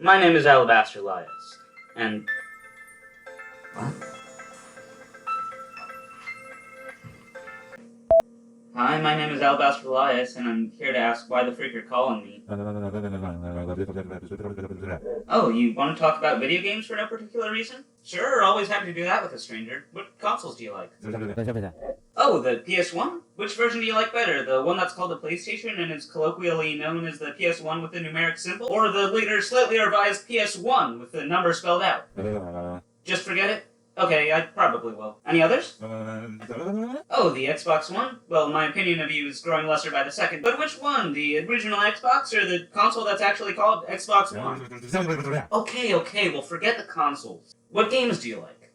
My name is Alabaster Elias, and... What? Hi, my name is Alabaster Elias, and I'm here to ask why the freak you're calling me. Oh, you want to talk about video games for no particular reason? Sure, always happy to do that with a stranger. What consoles do you like? Oh, the PS1? Which version do you like better? The one that's called the PlayStation and is colloquially known as the PS1 with the numeric symbol? Or the later, slightly revised PS1 with the number spelled out? Just forget it? Okay, I probably will. Any others? Oh, the Xbox One? Well, my opinion of you is growing lesser by the second. But which one? The original Xbox or the console that's actually called Xbox One? Okay, well forget the consoles. What games do you like?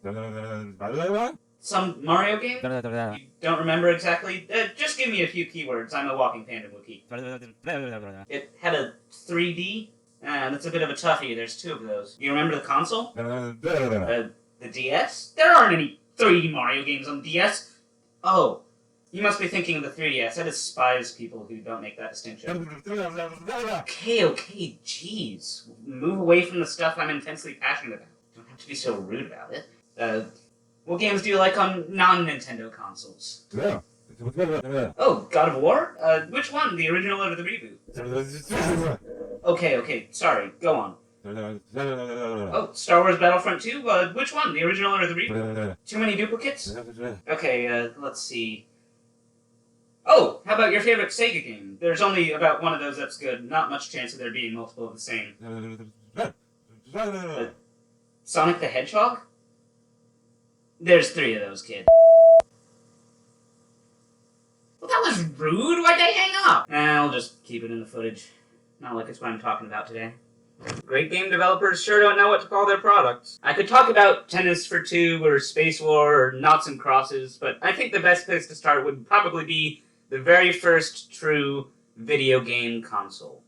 Some Mario game? You don't remember exactly? Just give me a few keywords. I'm a walking Panda Wookie. It had a 3D? That's a bit of a toughie. There's two of those. You remember the console? The DS? There aren't any 3D Mario games on the DS. Oh, you must be thinking of the 3DS. I despise people who don't make that distinction. Okay, jeez. Move away from the stuff I'm intensely passionate about. Don't have to be so rude about it. What games do you like on non-Nintendo consoles? Oh, God of War? Which one? The original or the reboot? Okay, sorry. Go on. Oh, Star Wars Battlefront 2? Which one? The original or the reboot? Too many duplicates? Okay, let's see. Oh, how about your favorite Sega game? There's only about one of those that's good. Not much chance of there being multiple of the same. Sonic the Hedgehog? There's 3 of those, kid. Well, that was rude. Why'd they hang up? I'll just keep it in the footage. Not like it's what I'm talking about today. Great game developers sure don't know what to call their products. I could talk about Tennis for Two or Space War or Noughts and Crosses, but I think the best place to start would probably be the very first true video game console.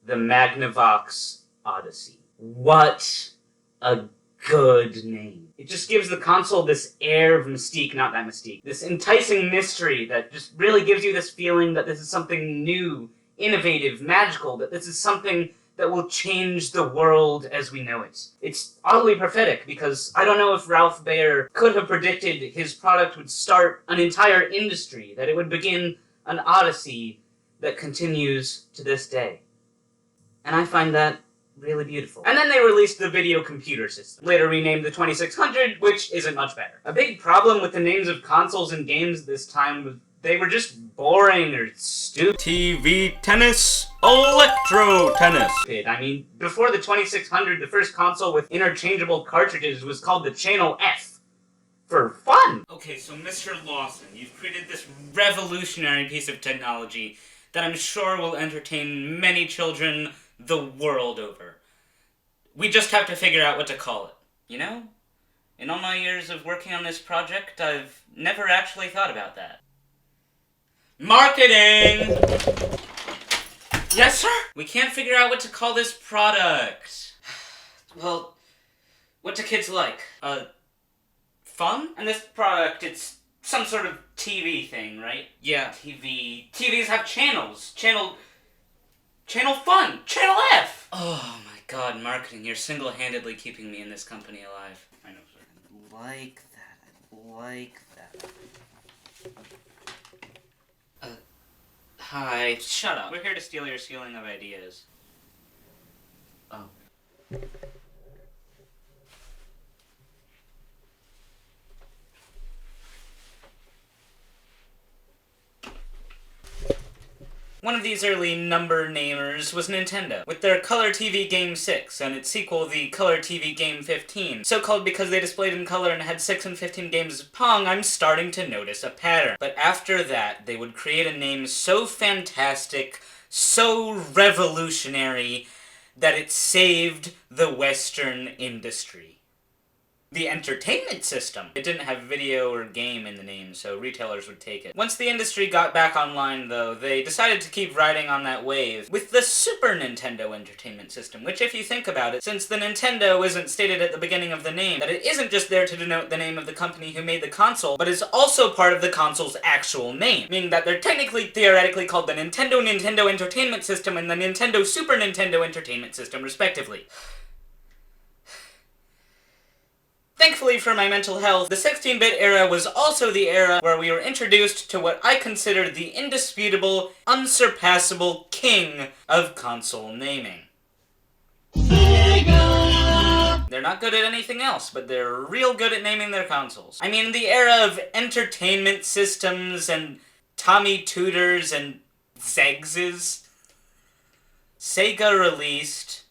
The Magnavox Odyssey. What a good name. It just gives the console this air of mystique, not that mystique. This enticing mystery that just really gives you this feeling that this is something new, innovative, magical, that this is something that will change the world as we know it. It's oddly prophetic because I don't know if Ralph Baer could have predicted his product would start an entire industry, that it would begin an odyssey that continues to this day. And I find that really beautiful. And then they released the video computer system, later renamed the 2600, which isn't much better. A big problem with the names of consoles and games this time was they were just boring or stupid. TV tennis, electro tennis. I mean, before the 2600, the first console with interchangeable cartridges was called the Channel F. For fun! Okay, so Mr. Lawson, you've created this revolutionary piece of technology that I'm sure will entertain many children the world over. We just have to figure out what to call it, you know? In all my years of working on this project, I've never actually thought about that. Marketing! Yes, sir? We can't figure out what to call this product. Well, what do kids like? Fun? And this product, it's some sort of TV thing, right? Yeah, TV. TVs have channels. Channel fun! Channel F! Oh my god, marketing, you're single-handedly keeping me in this company alive. I know, sir. I like that. Hi. Shut up. We're here to steal your ceiling of ideas. Oh. One of these early number namers was Nintendo, with their Color TV Game 6, and its sequel, the Color TV Game 15. So called because they displayed in color and had 6 and 15 games of Pong, I'm starting to notice a pattern. But after that, they would create a name so fantastic, so revolutionary, that it saved the Western industry. the entertainment system. It didn't have video or game in the name, so retailers would take it. Once the industry got back online, though, they decided to keep riding on that wave with the Super Nintendo Entertainment System, which, if you think about it, since the Nintendo isn't stated at the beginning of the name, that it isn't just there to denote the name of the company who made the console, but is also part of the console's actual name, meaning that they're technically, theoretically called the Nintendo Entertainment System and the Nintendo Super Nintendo Entertainment System, respectively. Thankfully for my mental health, the 16-bit era was also the era where we were introduced to what I consider the indisputable, unsurpassable king of console naming. Sega! They're not good at anything else, but they're real good at naming their consoles. I mean, the era of entertainment systems and Tommy Tutors and Zegses, Sega released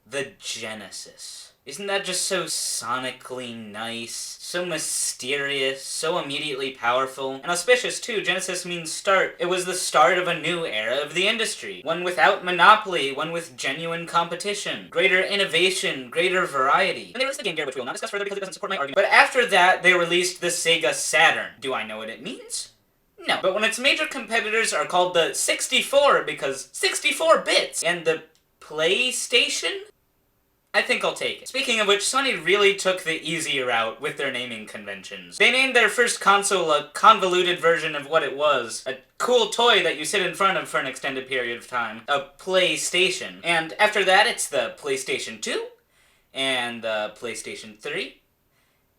the Genesis. Isn't that just so sonically nice? So mysterious, so immediately powerful. And auspicious too, Genesis means start. It was the start of a new era of the industry. One without monopoly, one with genuine competition. Greater innovation, greater variety. And they released the Game Gear, which we will not discuss further because it doesn't support my argument. But after that, they released the Sega Saturn. Do I know what it means? No. But when its major competitors are called the 64 because 64 bits, and the PlayStation? I think I'll take it. Speaking of which, Sony really took the easy route with their naming conventions. They named their first console a convoluted version of what it was. A cool toy that you sit in front of for an extended period of time. A PlayStation. And after that, it's the PlayStation 2, and the PlayStation 3,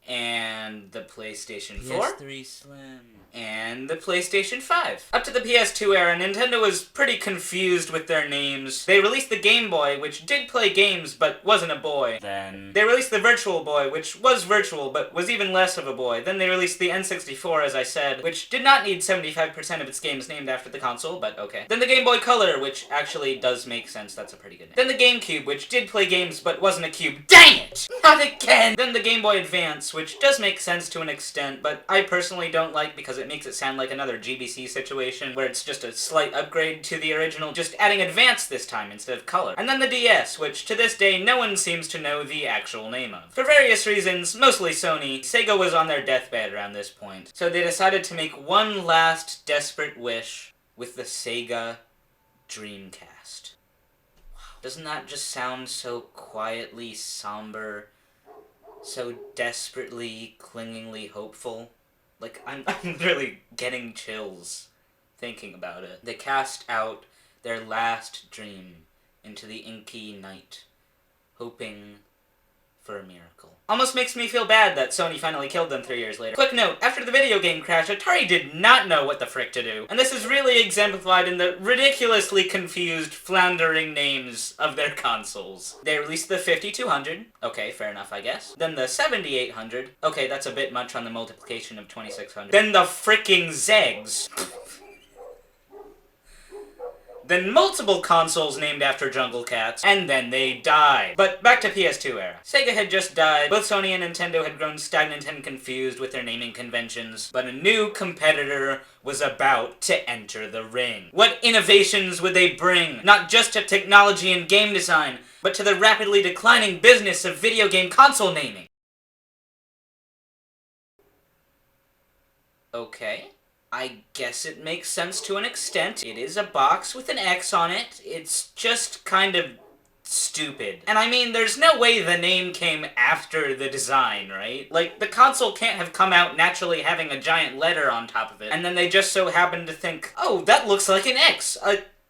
and the PlayStation 4. PS3 Slim. And the PlayStation 5. Up to the PS2 era, Nintendo was pretty confused with their names. They released the Game Boy, which did play games, but wasn't a boy. Then They released the Virtual Boy, which was virtual, but was even less of a boy. Then they released the N64, as I said, which did not need 75% of its games named after the console, but okay. Then the Game Boy Color, which actually does make sense, that's a pretty good name. Then the GameCube, which did play games, but wasn't a cube. Dang it! Not again! Then the Game Boy Advance, which does make sense to an extent, but I personally don't like because it makes it sound like another GBC situation, where it's just a slight upgrade to the original, just adding Advance this time instead of Color. And then the DS, which to this day no one seems to know the actual name of. For various reasons, mostly Sony, Sega was on their deathbed around this point, so they decided to make one last desperate wish with the Sega Dreamcast. Wow. Doesn't that just sound so quietly somber, so desperately, clingingly hopeful? Like, I'm really getting chills thinking about it. They cast out their last dream into the inky night, hoping for a miracle. Almost makes me feel bad that Sony finally killed them 3 years later. Quick note, after the video game crash, Atari did not know what the frick to do. And this is really exemplified in the ridiculously confused, floundering names of their consoles. They released the 5200. Okay, fair enough, I guess. Then the 7800. Okay, that's a bit much on the multiplication of 2600. Then the fricking Zegs. Then multiple consoles named after Jungle Cats, and then they died. But back to PS2 era. Sega had just died, both Sony and Nintendo had grown stagnant and confused with their naming conventions, but a new competitor was about to enter the ring. What innovations would they bring? Not just to technology and game design, but to the rapidly declining business of video game console naming. Okay. I guess it makes sense to an extent. It is a box with an X on it. It's just kind of stupid. And I mean, there's no way the name came after the design, right? Like, the console can't have come out naturally having a giant letter on top of it, and then they just so happened to think, oh, that looks like an X.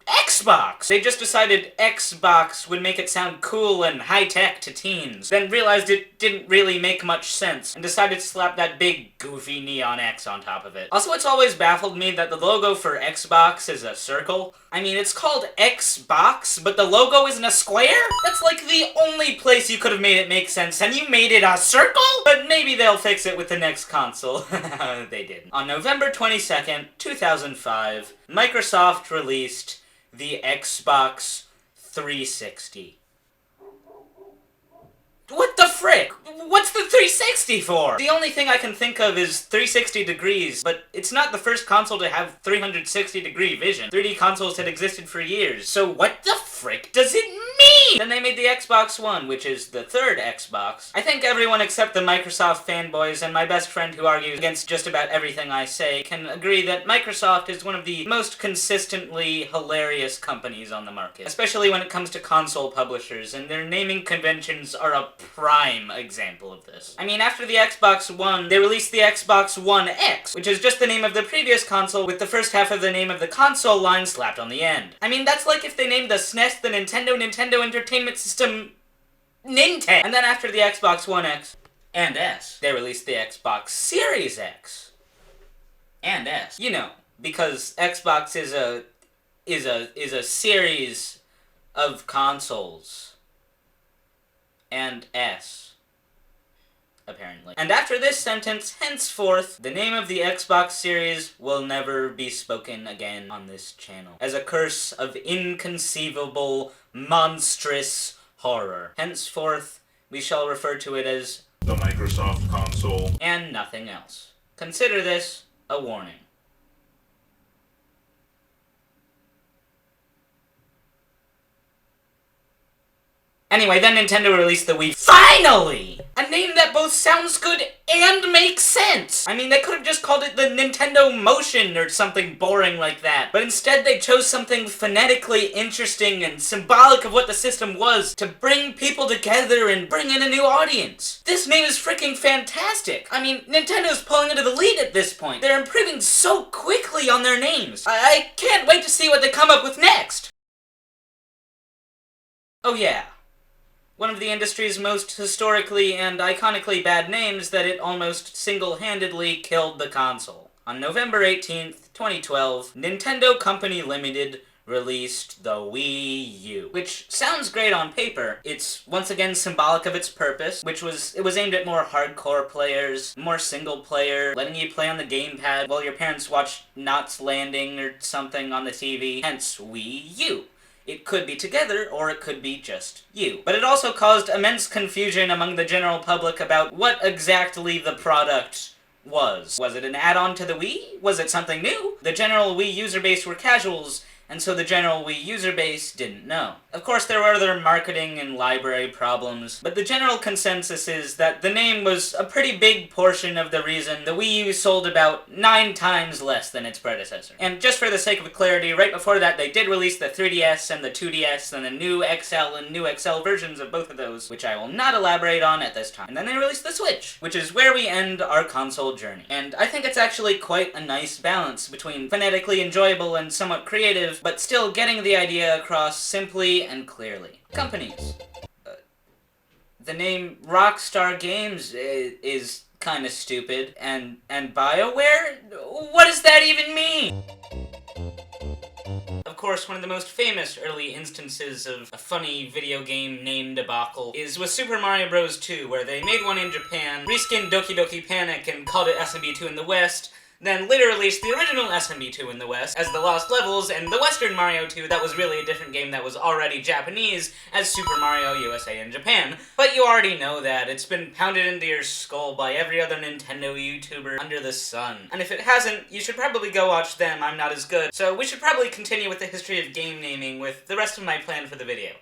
Xbox! They just decided Xbox would make it sound cool and high-tech to teens, then realized it didn't really make much sense, and decided to slap that big, goofy neon X on top of it. Also, it's always baffled me that the logo for Xbox is a circle. I mean, it's called Xbox, but the logo isn't a square? That's like the only place you could have made it make sense, and you made it a circle? But maybe they'll fix it with the next console. They didn't. On November 22nd, 2005, Microsoft released the Xbox 360. What the frick? What's the 360 for? The only thing I can think of is 360 degrees, but it's not the first console to have 360 degree vision. 3D consoles had existed for years, so what the frick does it mean? Then they made the Xbox One, which is the third Xbox. I think everyone except the Microsoft fanboys and my best friend who argues against just about everything I say can agree that Microsoft is one of the most consistently hilarious companies on the market, especially when it comes to console publishers, and their naming conventions are a prime example of this. I mean, after the Xbox One, they released the Xbox One X, which is just the name of the previous console with the first half of the name of the console line slapped on the end. I mean, that's like if they named the SNES the Nintendo Entertainment System Nintendo. And then after the Xbox One X and S, they released the Xbox Series X and S. You know, because Xbox is a series of consoles. And S, apparently. And after this sentence, henceforth, the name of the Xbox Series will never be spoken again on this channel, as a curse of inconceivable, monstrous horror. Henceforth, we shall refer to it as the Microsoft console and nothing else. Consider this a warning. Anyway, then Nintendo released the Wii. Finally! A name that both sounds good and makes sense! I mean, they could have just called it the Nintendo Motion or something boring like that. But instead they chose something phonetically interesting and symbolic of what the system was to bring people together and bring in a new audience. This name is freaking fantastic! I mean, Nintendo's pulling into the lead at this point. They're improving so quickly on their names. I can't wait to see what they come up with next! Oh yeah. One of the industry's most historically and iconically bad names that it almost single-handedly killed the console. On November 18th, 2012, Nintendo Company Limited released the Wii U. Which sounds great on paper. It's once again symbolic of its purpose, which was aimed at more hardcore players, more single player, letting you play on the gamepad while your parents watch Knots Landing or something on the TV, hence Wii U. It could be together, or it could be just you. But it also caused immense confusion among the general public about what exactly the product was. Was it an add-on to the Wii? Was it something new? The general Wii user base were casuals, and so the general Wii user base didn't know. Of course, there were other marketing and library problems, but the general consensus is that the name was a pretty big portion of the reason the Wii U sold about 9 times less than its predecessor. And just for the sake of clarity, right before that they did release the 3DS and the 2DS and the new XL and new XL versions of both of those, which I will not elaborate on at this time. And then they released the Switch, which is where we end our console journey. And I think it's actually quite a nice balance between phonetically enjoyable and somewhat creative, but still getting the idea across simply and clearly. Companies. The name Rockstar Games is kinda stupid, and BioWare? What does that even mean? Of course, one of the most famous early instances of a funny video game name debacle is with Super Mario Bros. 2, where they made one in Japan, reskinned Doki Doki Panic and called it SMB2 in the West, then later released the original SMB2 in the West as the Lost Levels, and the Western Mario 2 that was really a different game that was already Japanese as Super Mario USA in Japan. But you already know that. It's been pounded into your skull by every other Nintendo YouTuber under the sun. And if it hasn't, you should probably go watch them, I'm not as good. So we should probably continue with the history of game naming with the rest of my plan for the video.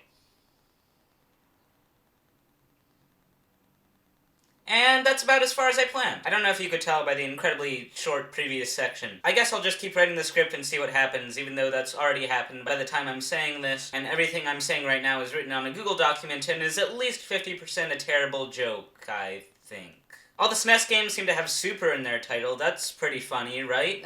And that's about as far as I planned. I don't know if you could tell by the incredibly short previous section. I guess I'll just keep writing the script and see what happens, even though that's already happened by the time I'm saying this, and everything I'm saying right now is written on a Google document and is at least 50% a terrible joke, I think. All the SNES games seem to have Super in their title. That's pretty funny, right?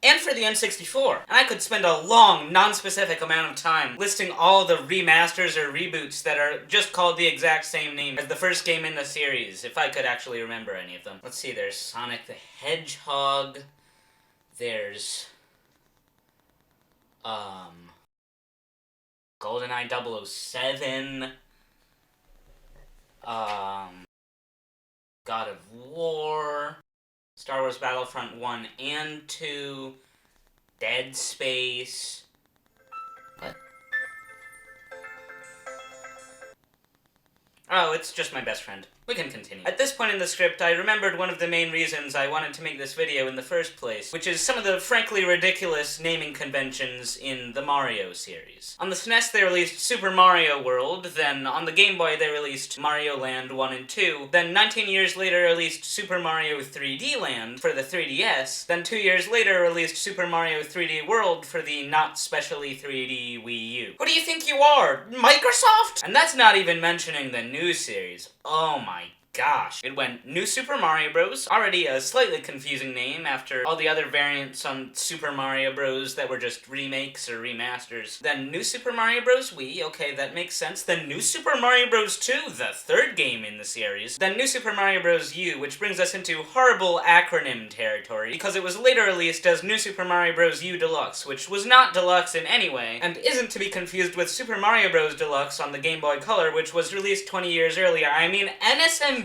And for the N64. And I could spend a long, non-specific amount of time listing all the remasters or reboots that are just called the exact same name as the first game in the series, if I could actually remember any of them. Let's see, there's Sonic the Hedgehog, there's GoldenEye 007, God of War, Star Wars Battlefront 1 and 2, Dead Space. What? Oh, it's just my best friend. We can continue. At this point in the script, I remembered one of the main reasons I wanted to make this video in the first place, which is some of the frankly ridiculous naming conventions in the Mario series. On the SNES they released Super Mario World, then on the Game Boy they released Mario Land 1 and 2, then 19 years later released Super Mario 3D Land for the 3DS, then 2 years later released Super Mario 3D World for the not specially 3D Wii U. Who do you think you are? Microsoft? And that's not even mentioning the new series. Oh my gosh. It went New Super Mario Bros., already a slightly confusing name after all the other variants on Super Mario Bros. That were just remakes or remasters. Then New Super Mario Bros. Wii, okay, that makes sense. Then New Super Mario Bros. 2, the third game in the series. Then New Super Mario Bros. U, which brings us into horrible acronym territory, because it was later released as New Super Mario Bros. U Deluxe, which was not deluxe in any way, and isn't to be confused with Super Mario Bros. Deluxe on the Game Boy Color, which was released 20 years earlier. I mean, NSMBUD?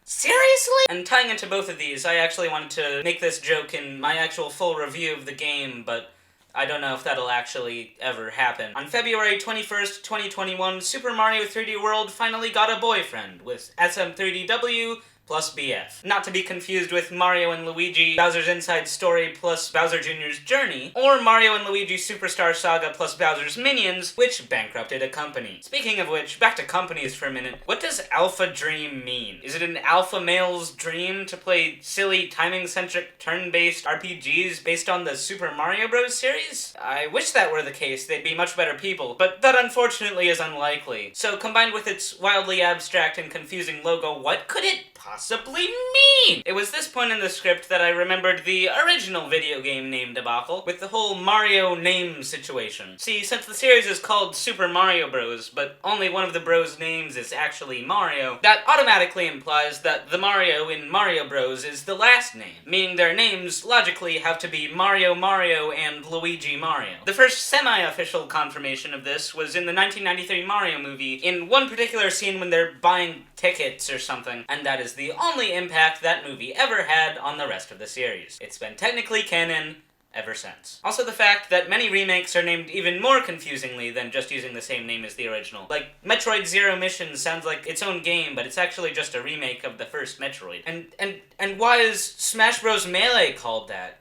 Seriously? And tying into both of these, I actually wanted to make this joke in my actual full review of the game, but I don't know if that'll actually ever happen. On February 21st, 2021, Super Mario 3D World finally got a boyfriend, with SM3DW plus BF. Not to be confused with Mario and Luigi Bowser's Inside Story plus Bowser Jr.'s Journey, or Mario and Luigi Superstar Saga plus Bowser's Minions, which bankrupted a company. Speaking of which, back to companies for a minute, what does Alpha Dream mean? Is it an alpha male's dream to play silly, timing-centric, turn-based RPGs based on the Super Mario Bros. Series? I wish that were the case, they'd be much better people, but that unfortunately is unlikely. So combined with its wildly abstract and confusing logo, what could it possibly mean? It was this point in the script that I remembered the original video game name debacle, with the whole Mario name situation. See, since the series is called Super Mario Bros., but only one of the bros' names is actually Mario, that automatically implies that the Mario in Mario Bros. Is the last name, meaning their names logically have to be Mario Mario and Luigi Mario. The first semi-official confirmation of this was in the 1993 Mario movie, in one particular scene when they're buying tickets or something, and that is the only impact that movie ever had on the rest of the series. It's been technically canon ever since. Also the fact that many remakes are named even more confusingly than just using the same name as the original. Like, Metroid Zero Mission sounds like its own game, but it's actually just a remake of the first Metroid. And why is Smash Bros. Melee called that?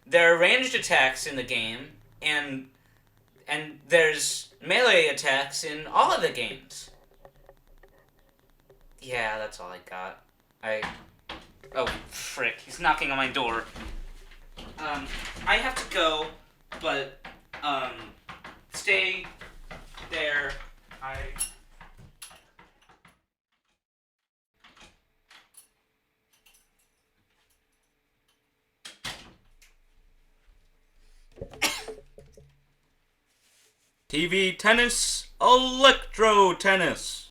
There are ranged attacks in the game, and there's melee attacks in all of the games. Yeah, that's all I got. Oh, frick, he's knocking on my door. I have to go, but, stay there. TV tennis, electro tennis.